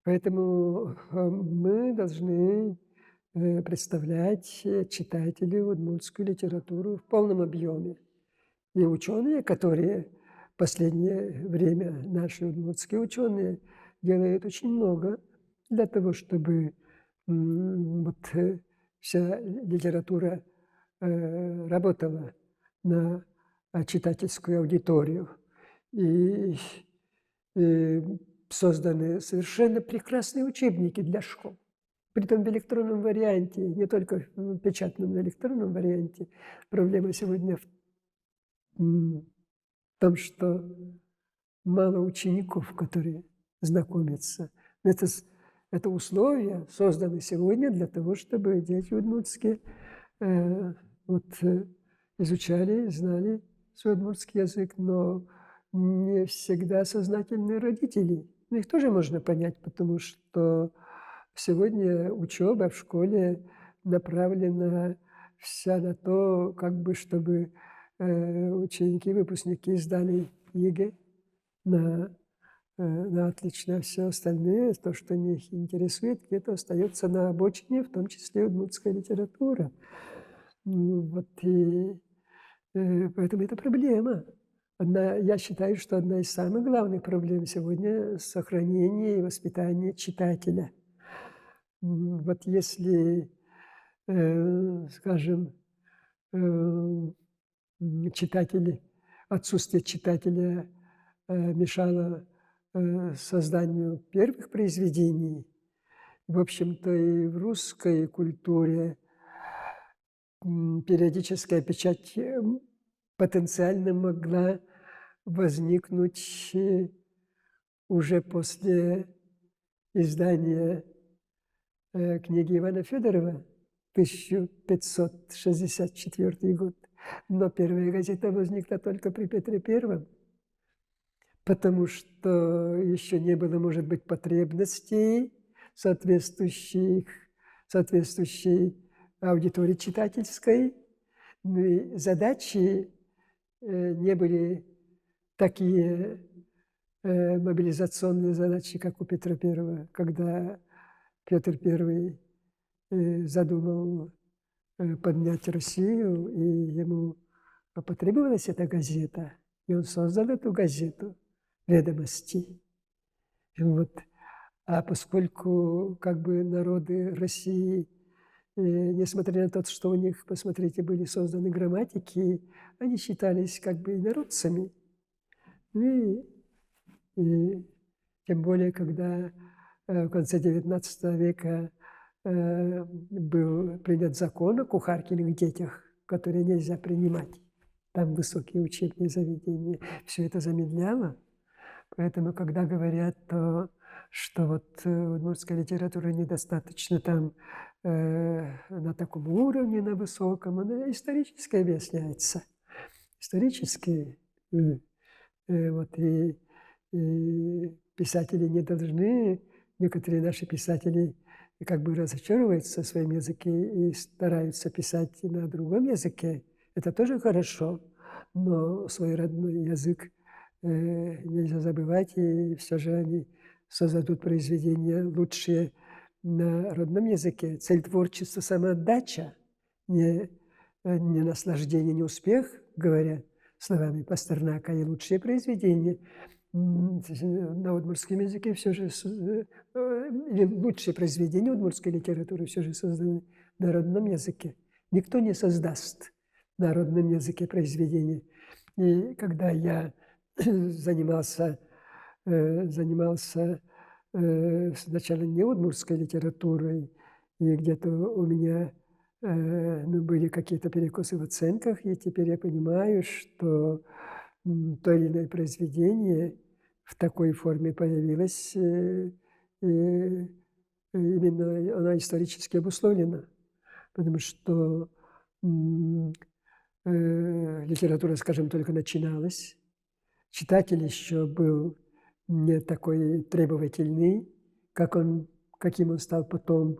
Поэтому мы должны представлять читателю удмуртскую литературу в полном объеме. И ученые, которые в последнее время, наши удмуртские ученые, делают очень много для того, чтобы вся литература работала на читательскую аудиторию. И созданы совершенно прекрасные учебники для школ. Притом в электронном варианте, не только в печатном, но и в электронном варианте. Проблема сегодня в том, что мало учеников, которые знакомятся. Это условия созданы сегодня для того, чтобы дети удмуртские изучали, знали свой удмуртский язык, но не всегда сознательные родители. Но их тоже можно понять, потому что сегодня учеба в школе направлена вся на то, как бы, чтобы ученики, выпускники сдали ЕГЭ на отлично, а все остальное, то, что их интересует, где-то остается на обочине, в том числе удмуртская литература. Поэтому это проблема. Я считаю, что одна из самых главных проблем сегодня – сохранение и воспитание читателя. Вот если, скажем, отсутствие читателя мешало созданию первых произведений, в общем-то, и в русской культуре периодическая печать потенциально могла возникнуть уже после издания книги Ивана Федорова, 1564 год. Но первая газета возникла только при Петре I, потому что еще не было, может быть, потребностей соответствующей аудитории читательской, ну и задачи не были такие мобилизационные задачи, как у Петра I, когда Петр I задумал поднять Россию, и ему потребовалась эта газета, и он создал эту газету «Ведомости». А поскольку как бы народы России, несмотря на то, что у них, посмотрите, были созданы грамматики, они считались как бы инородцами. И тем более, когда в конце XIX века был принят закон о кухаркиных детях, которые нельзя принимать. Там высокие учебные заведения. Все это замедляло. Поэтому, когда говорят, что вот удмуртская литература недостаточно там на таком уровне, на высоком, она исторически объясняется. Исторически. И писатели не должны, некоторые наши писатели как бы разочаровываются в своем языке и стараются писать на другом языке. Это тоже хорошо, но свой родной язык нельзя забывать, и все же они создадут произведения лучшие на родном языке. Цель творчества – самоотдача, не наслаждение, не успех, говоря словами Пастернака, и лучшие произведения на удмуртском языке все же, или лучшие произведения удмуртской литературы все же созданы на родном языке. Никто не создаст на родном языке произведения. И когда я занимался сначала не удмуртской литературой, и где-то у меня были какие-то перекосы в оценках, и теперь я понимаю, что то или иное произведение в такой форме появилось, и именно она исторически обусловлена, потому что литература, скажем, только начиналась, читатель еще был не такой требовательный, каким он стал потом.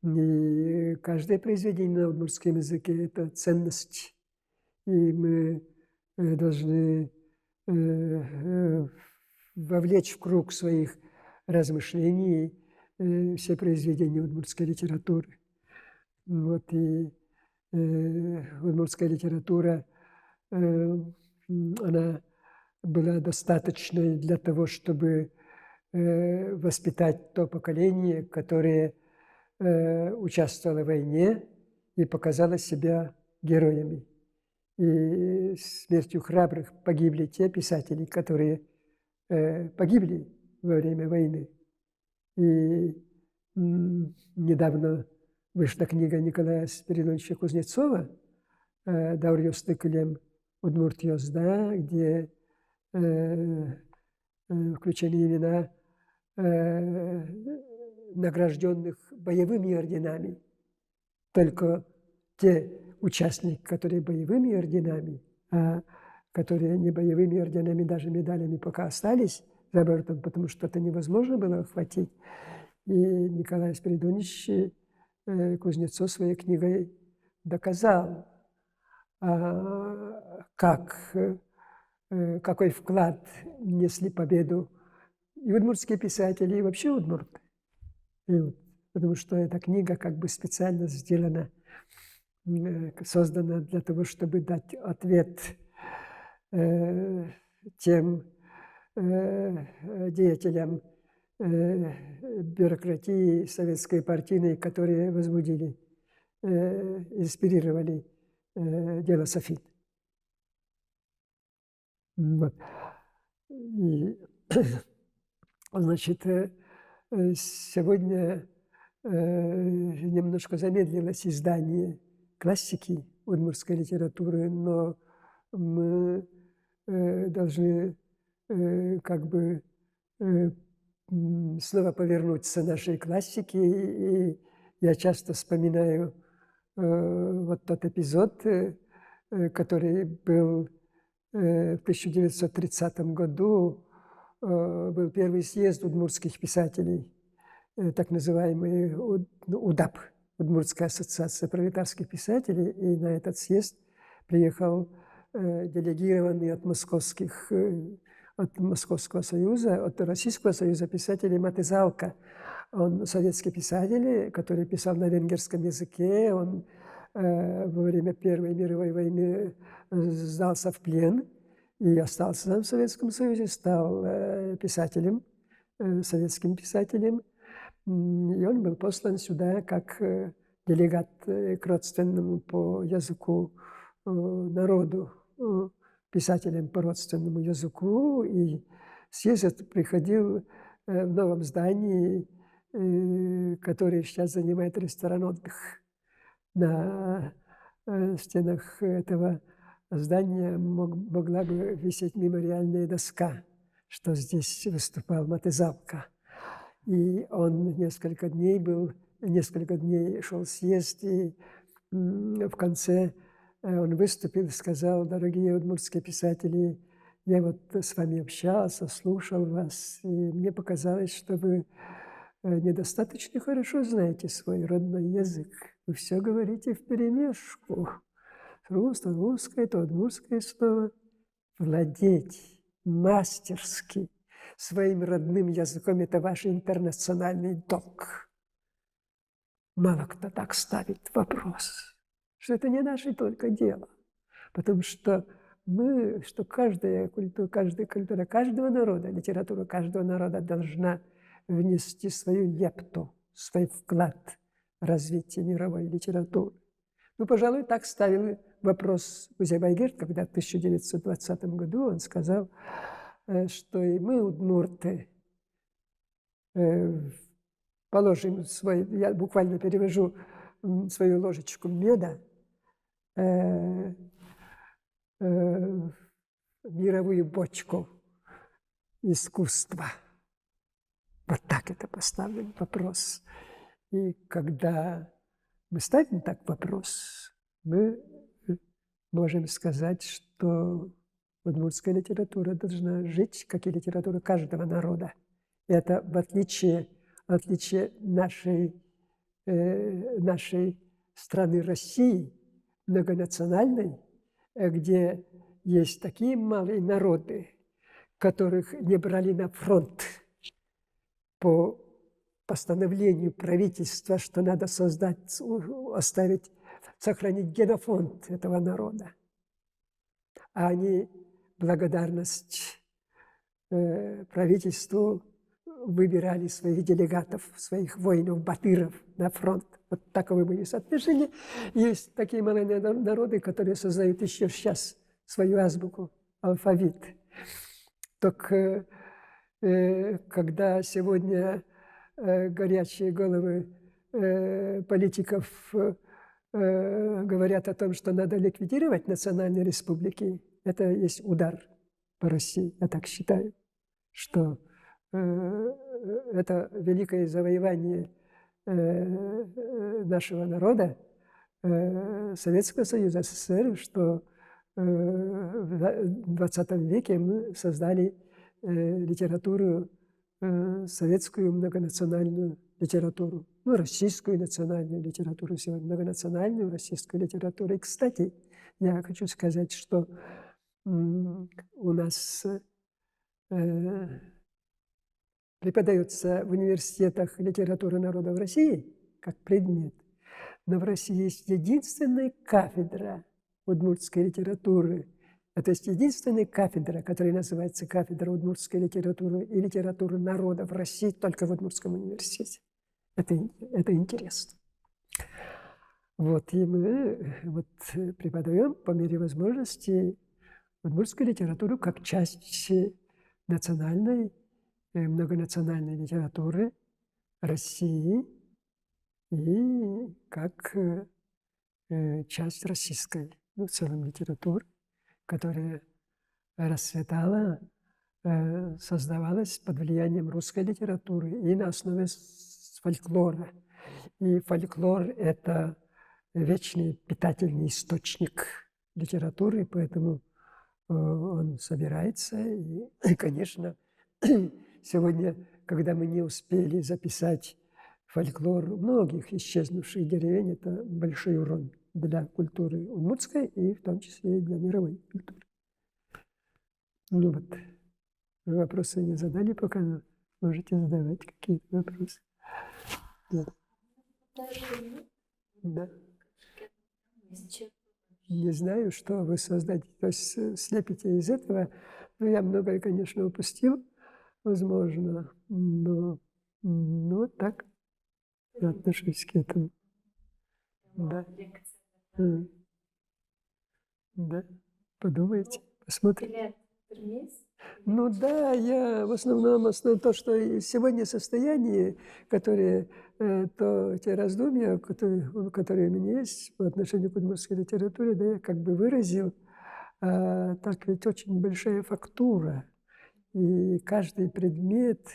И каждое произведение на удмуртском языке – это ценность. И мы должны вовлечь в круг своих размышлений все произведения удмуртской литературы. Вот и удмуртская литература, она была достаточной для того, чтобы воспитать то поколение, которое участвовало в войне и показало себя героями. И смертью храбрых погибли те писатели, которые погибли во время войны. И недавно вышла книга Николая Спиридоновича Кузнецова «Даурьёсты кылем Удмуртьёзда», где включены имена награжденных боевыми орденами. Только те участники, которые боевыми орденами, а которые не боевыми орденами, даже медалями пока остались за бортом, потому что это невозможно было охватить. И Николай Спиридонович Кузнецов своей книгой доказал, какой вклад внесли победу и удмуртские писатели, и вообще удмурты. Потому что эта книга как бы специально сделана, создана для того, чтобы дать ответ тем деятелям бюрократии советской партийной, которые возбудили, инспирировали дело Софит. Вот. И, значит, сегодня немножко замедлилось издание классики удмуртской литературы, но мы должны как бы снова повернуться к нашей классике. И я часто вспоминаю вот тот эпизод, который был в 1930 году. Был первый съезд удмуртских писателей, так называемый УДАП, Удмуртская ассоциация пролетарских писателей. И на этот съезд приехал делегированный от Московского союза, от Российского союза писателей Матызалка. Он советский писатель, который писал на венгерском языке. Он во время Первой мировой войны сдался в плен и остался в Советском Союзе, стал писателем, советским писателем. И он был послан сюда как делегат к родственному по языку народу, писателем по родственному языку. И съезд приходил в новом здании, которое сейчас занимает ресторан «Отдых». На стенах этого здания могла бы висеть мемориальная доска, что здесь выступал Матызалка. И он несколько дней шел съезд, и в конце он выступил и сказал: дорогие удмуртские писатели, я вот с вами общался, слушал вас, и мне показалось, что вы недостаточно хорошо знаете свой родной язык. Вы все говорите вперемешку. То русское, то удмуртское слово. Владеть мастерски своим родным языком – это ваш интернациональный долг. Мало кто так ставит вопрос, что это не наше только дело. Потому что каждая культура каждого народа, литература каждого народа должна внести свою лепту, свой вклад в развитие мировой литературы. Ну, пожалуй, так ставил вопрос Узебайгерт, когда в 1920 году он сказал, что и мы, удмурты, положим я буквально перевожу, свою ложечку меда в мировую бочку искусства. Вот так это поставлен вопрос. И когда мы ставим так вопрос, мы можем сказать, что удмуртская литература должна жить, как и литература каждого народа. И это в отличие нашей нашей страны России, многонациональной, где есть такие малые народы, которых не брали на фронт по постановлению правительства, что надо создать, оставить, сохранить генофонд этого народа. А они благодарность правительству выбирали своих делегатов, своих воинов, батыров на фронт. Вот таковы были соотношения. Есть такие малые народы, которые создают еще сейчас свою азбуку, алфавит. Только когда сегодня горячие головы политиков говорят о том, что надо ликвидировать национальные республики, это есть удар по России, я так считаю, что это великое завоевание нашего народа, Советского Союза, СССР, что в 20 веке мы создали литературу, советскую многонациональную литературу, ну, российскую национальную литературу сегодня, многонациональную российскую литературу. И, кстати, я хочу сказать, что у нас преподается в университетах литература народов России как предмет, но в России есть единственная кафедра удмуртской литературы. Это есть единственная кафедра, которая называется кафедра удмуртской литературы и литературы народа в России только в Удмуртском университете. Это интересно. Вот, и мы вот преподаем по мере возможности удмуртскую литературу как часть национальной, многонациональной литературы России и как часть российской, ну, в целом литературы, которая расцветала, создавалась под влиянием русской литературы и на основе фольклора. И фольклор – это вечный питательный источник литературы, поэтому он собирается. И, конечно, сегодня, когда мы не успели записать фольклор многих исчезнувших деревень, это большой урон для культуры удмуртской и в том числе и для мировой культуры. Ну вот, вы вопросы не задали пока, но можете задавать какие-то вопросы. Да. Да. Не знаю, что вы создадите, то есть слепите из этого. Ну, я многое, конечно, упустил, возможно, но вот так я отношусь к этому. Да. Да. Подумайте, посмотрите. Ну да, я в основном то, что сегодня состояние, которое, те раздумья, которые у меня есть по отношению к удмуртской литературе, да, я как бы выразил, так ведь очень большая фактура, и каждый предмет,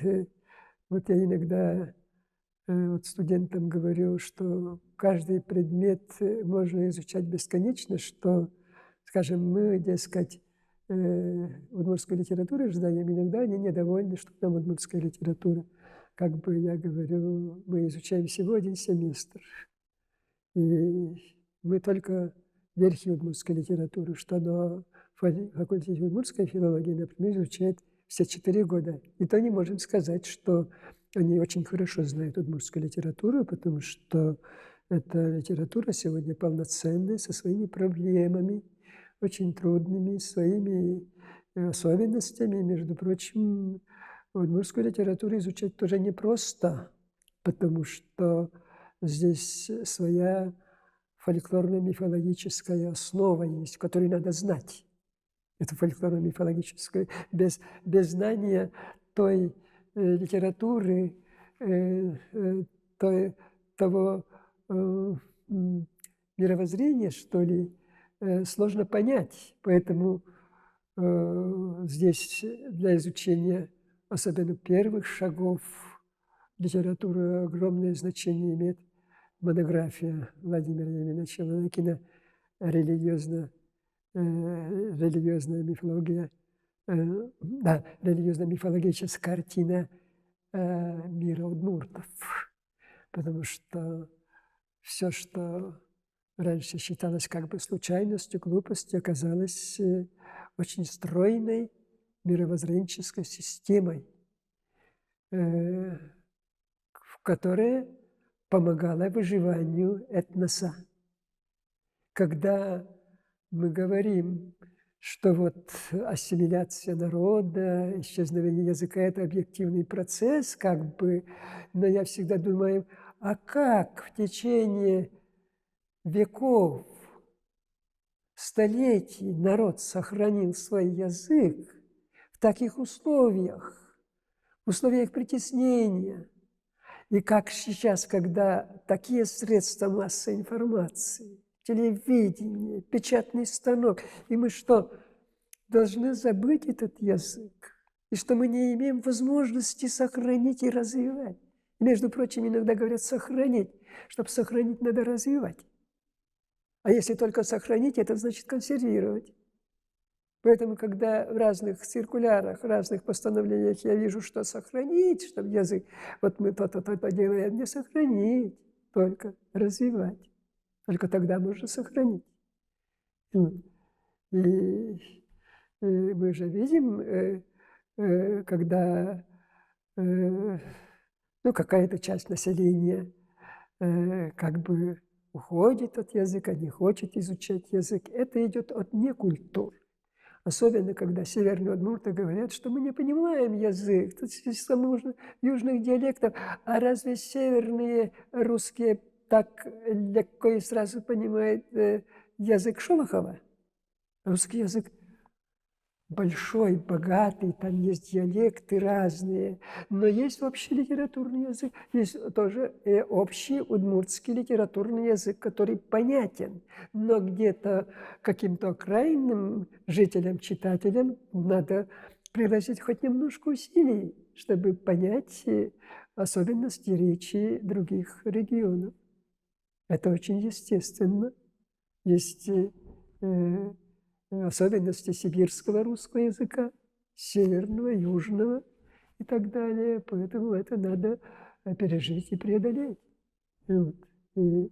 вот я иногда вот студентам говорю, что каждый предмет можно изучать бесконечно, что, скажем, мы, дескать, удмуртскую литературу издаем, иногда они недовольны, что там удмуртская литература. Как бы я говорю, мы изучаем всего один семестр. И мы только верхи удмуртской литературы, что на факультете удмуртской филологии, например, изучает все 4 года. И то не можем сказать, что они очень хорошо знают удмуртскую литературу, потому что эта литература сегодня полноценная, со своими проблемами, очень трудными, своими особенностями. Между прочим, удмуртскую литературу изучать тоже непросто, потому что здесь своя фольклорно-мифологическая основа есть, которую надо знать. Это фольклорно-мифологическое. Без знания той литературы, того мировоззрения, что ли, сложно понять. Поэтому здесь для изучения, особенно первых шагов литературы, огромное значение имеет монография Владимира Емельяновича Волокина «Религиозная мифология», да, религиозно-мифологическая картина мира удмуртов. Потому что все, что раньше считалось как бы случайностью, глупостью, оказалось очень стройной мировоззренческой системой, которая помогала выживанию этноса. Когда мы говорим, что вот ассимиляция народа, исчезновение языка – это объективный процесс, как бы, но я всегда думаю, а как в течение веков, столетий народ сохранил свой язык в таких условиях притеснения, и как сейчас, когда такие средства массовой информации, телевидение, печатный станок, и мы что, должны забыть этот язык? И что мы не имеем возможности сохранить и развивать? И, между прочим, иногда говорят сохранить. Чтобы сохранить, надо развивать. А если только сохранить, это значит консервировать. Поэтому, когда в разных циркулярах, в разных постановлениях я вижу, что сохранить, чтобы язык, вот мы то-то делаем, не сохранить, только развивать. Только тогда можно сохранить. И мы же видим, когда какая-то часть населения как бы уходит от языка, не хочет изучать язык, это идет от некультуры. Особенно, когда северные удмурты говорят, что мы не понимаем язык, тут нужно южных диалектов, а разве северные русские так легко и сразу понимают язык Шолохова? Русский язык большой, богатый, там есть диалекты разные, но есть общий литературный язык, есть тоже общий удмуртский литературный язык, который понятен, но где-то каким-то окраинным жителям, читателям надо приложить хоть немножко усилий, чтобы понять особенности речи других регионов. Это очень естественно. Есть особенности сибирского русского языка, северного, южного и так далее. Поэтому это надо пережить и преодолеть. И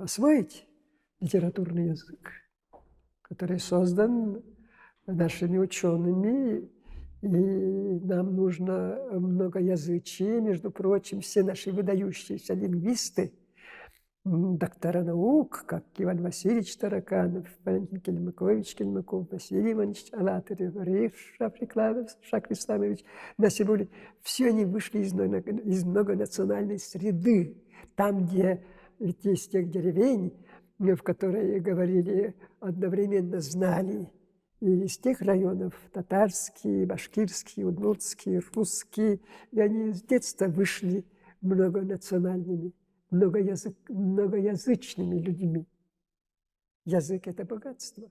освоить литературный язык, который создан нашими учеными. И нам нужно многоязычие. Между прочим, все наши выдающиеся лингвисты, доктора наук, как Иван Васильевич Тараканов, Валентин Кельмаков, Василий Иванович Алатырев, Рейф Шакр Исламович Насибулин, все они вышли из многонациональной среды, там, где ведь есть тех деревень, в которые говорили одновременно, знали, и из тех районов татарские, башкирские, удмуртские, русские, и они с детства вышли многонациональными, многоязычными людьми. Язык – это богатство.